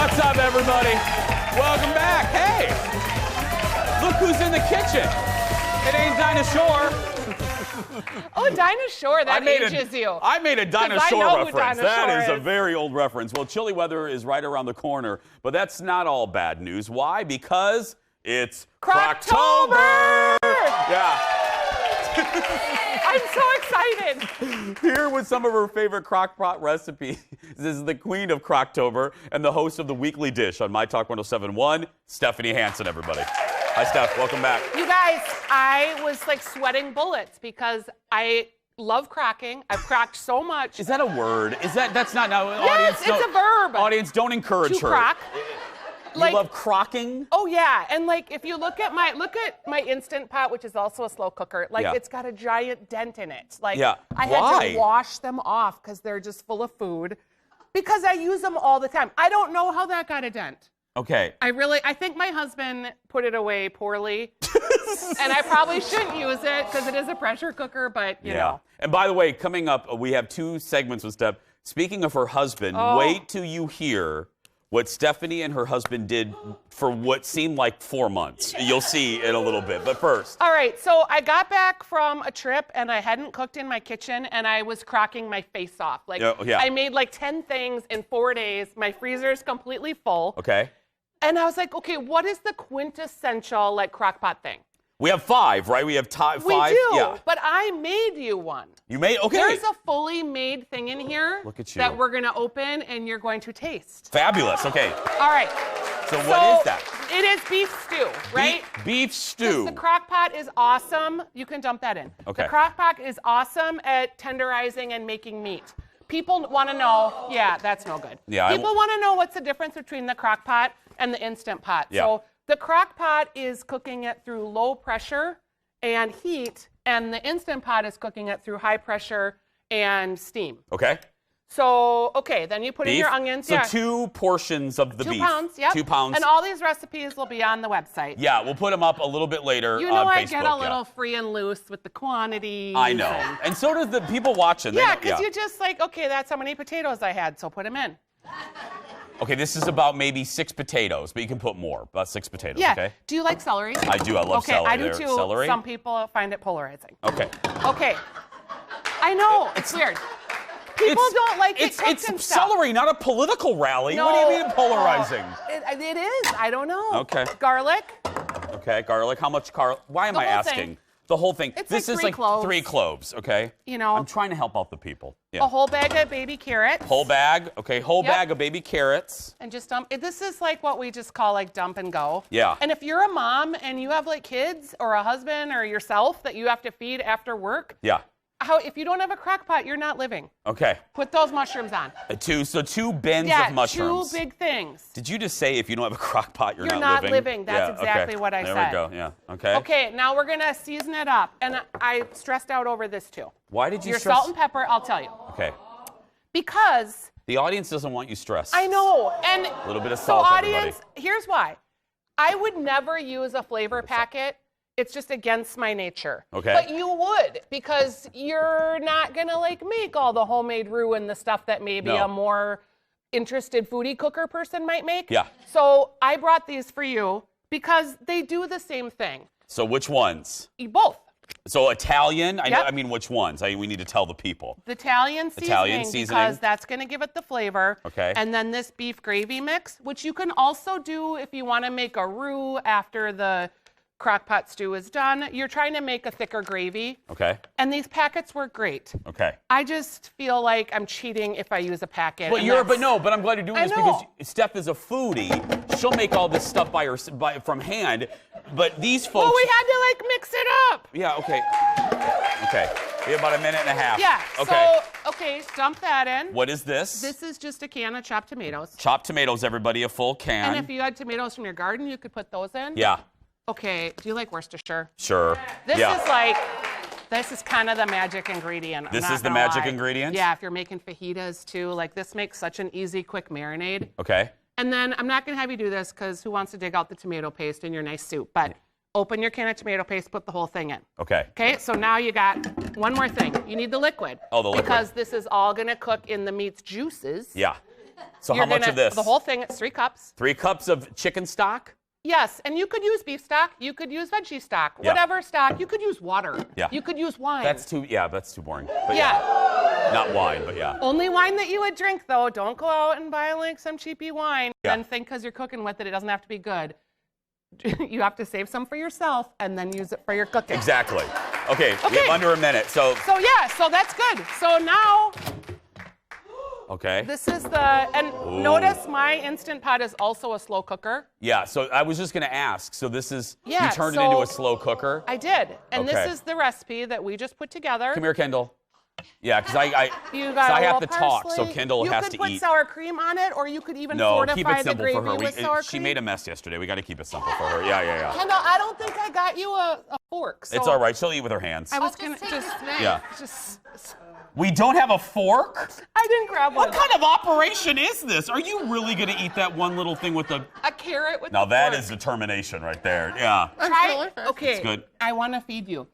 What's up, everybody? Welcome back. Hey, look who's in the kitchen. It ain't Dinah Shore. Oh, Dinah Shore, that ages you. I made a Dinah Shore reference. That is a very old reference. Well, chilly weather is right around the corner, but that's not all bad news. Why? Because it's Crocktober! Yeah. I'm so excited. Here with some of her favorite crockpot recipes. This is the queen of Crocktober and the host of the weekly dish on My Talk 107.1, Stephanie Hansen, everybody. Hi, Steph. Welcome back. You guys, I was like sweating bullets because I love crocking. I've crocked so much. Is that a word? That's not now. Yes, it's a verb. Audience, don't encourage to her. Crock. You love crocking? Oh yeah, and like if you look at my Instant Pot, which is also a slow cooker, like it's got a giant dent in it. Like I had to wash them off because they're just full of food. Because I use them all the time. I don't know how that got a dent. Okay. I think my husband put it away poorly. And I probably shouldn't use it because it is a pressure cooker, but you know. And by the way, coming up, we have 2 segments with Steph. Speaking of her husband, wait till you hear what Stephanie and her husband did for what seemed like 4 months. You'll see in a little bit, but first. All right, so I got back from a trip and I hadn't cooked in my kitchen and I was crocking my face off. Like I made like 10 things in 4 days. My freezer's completely full. Okay. And I was like, okay, what is the quintessential like crock pot thing? We have 5, right? We have 5. We do, but I made you one. You made, okay. There's a fully made thing in here. Look at you. That we're gonna open and you're going to taste. Fabulous, okay. All right. So what is that? It is beef stew, right? Beef stew. The crock pot is awesome. You can dump that in. Okay. The crock pot is awesome at tenderizing and making meat. People want to know, that's no good. Yeah, People want to know what's the difference between the crock pot and the Instant Pot. Yeah. So the crock pot is cooking it through low pressure and heat, and the Instant Pot is cooking it through high pressure and steam. Okay. So, then you put in your onions. So 2 portions of the beef. 2 pounds, yep. 2 pounds. And all these recipes will be on the website. Yeah, we'll put them up a little bit later you know, on Facebook. I get a little free and loose with the quantities. I know. And so does the people watching. Yeah, because you just like, okay, that's how many potatoes I had, so put them in. Okay, this is about maybe 6 potatoes, but you can put more. About 6 potatoes, okay? Do you like celery? I do. I love celery. Okay, I do too. Celery? Some people find it polarizing. Okay. Okay. I know. It's weird. People don't like it cooked and stuff. Celery, not a political rally. No. What do you mean polarizing? It is. I don't know. Okay. Garlic. Okay, garlic. How much garlic? Why am I asking? Thing. The whole thing. It's this like is 3 cloves. 3 cloves, okay? You know. I'm trying to help out the people. Yeah. A whole bag of baby carrots. Whole bag. Okay, whole bag of baby carrots. And just dump. This is like what we just call like dump and go. Yeah. And if you're a mom and you have like kids or a husband or yourself that you have to feed after work. Yeah. If you don't have a crock pot, you're not living. Okay. Put those mushrooms on. 2 bins of mushrooms. 2 big things. Did you just say if you don't have a crock pot, you're not living? You're not living. That's exactly what I said. There we go. Yeah. Okay. Okay, now we're going to season it up. And I stressed out over this too. Why did you Your stress? salt and pepper, I'll tell you. Okay. Because the audience doesn't want you stressed. I know. And a little bit of salt, so audience, everybody. Here's why. I would never use a flavor packet. It's just against my nature. Okay. But you would, because you're not gonna like make all the homemade roux and the stuff that maybe a more interested foodie cooker person might make. Yeah. So I brought these for you because they do the same thing. So which ones? Both. So Italian, I mean which ones? We need to tell the people. The Italian seasoning, because that's going to give it the flavor. Okay. And then this beef gravy mix, which you can also do if you want to make a roux after the crockpot stew is done. You're trying to make a thicker gravy. Okay. And these packets work great. Okay. I just feel like I'm cheating if I use a packet. But but I'm glad you're doing this because Steph is a foodie. She'll make all this stuff from hand. But these folks. Well, we had to like mix it up. Yeah. Okay. Okay. We have about a minute and a half. Yeah. Okay. So dump that in. What is this? This is just a can of chopped tomatoes. Chopped tomatoes, everybody, a full can. And if you had tomatoes from your garden, you could put those in. Yeah. Okay. Do you like Worcestershire? Sure. This is kind of the magic ingredient. This is the magic ingredient? Yeah, if you're making fajitas too, like this makes such an easy, quick marinade. Okay. And then I'm not gonna have you do this because who wants to dig out the tomato paste in your nice soup? But open your can of tomato paste, put the whole thing in. Okay. Okay, so now you got one more thing. You need the liquid. Oh, the liquid. Because this is all gonna cook in the meat's juices. Yeah. So how much of this? The whole thing, it's 3 cups. 3 cups of chicken stock? Yes, and you could use beef stock, you could use veggie stock, whatever stock. You could use water. Yeah. You could use wine. That's too boring. But not wine, but yeah. Only wine that you would drink, though. Don't go out and buy like some cheapy wine and think because you're cooking with it, it doesn't have to be good. You have to save some for yourself and then use it for your cooking. Exactly. Okay, we have under a minute, so that's good. So now. Okay. This is notice my Instant Pot is also a slow cooker. Yeah, so I was just going to ask. So this is, you turned it into a slow cooker? I did. And this is the recipe that we just put together. Come here, Kendall. Yeah, because I have to talk, so Kendall has to eat. You could put sour cream on it, or you could even fortify the gravy with sour cream. She made a mess yesterday. We got to keep it simple for her. Yeah. Kendall, I don't think I got you a fork. So it's all right. She'll eat with her hands. I was going to just... We don't have a fork? I didn't grab one. What kind of operation is this? Are you really going to eat that one little thing with the... A carrot with Now that is determination right there. Yeah. Try it. Okay. It's good. I want to feed you.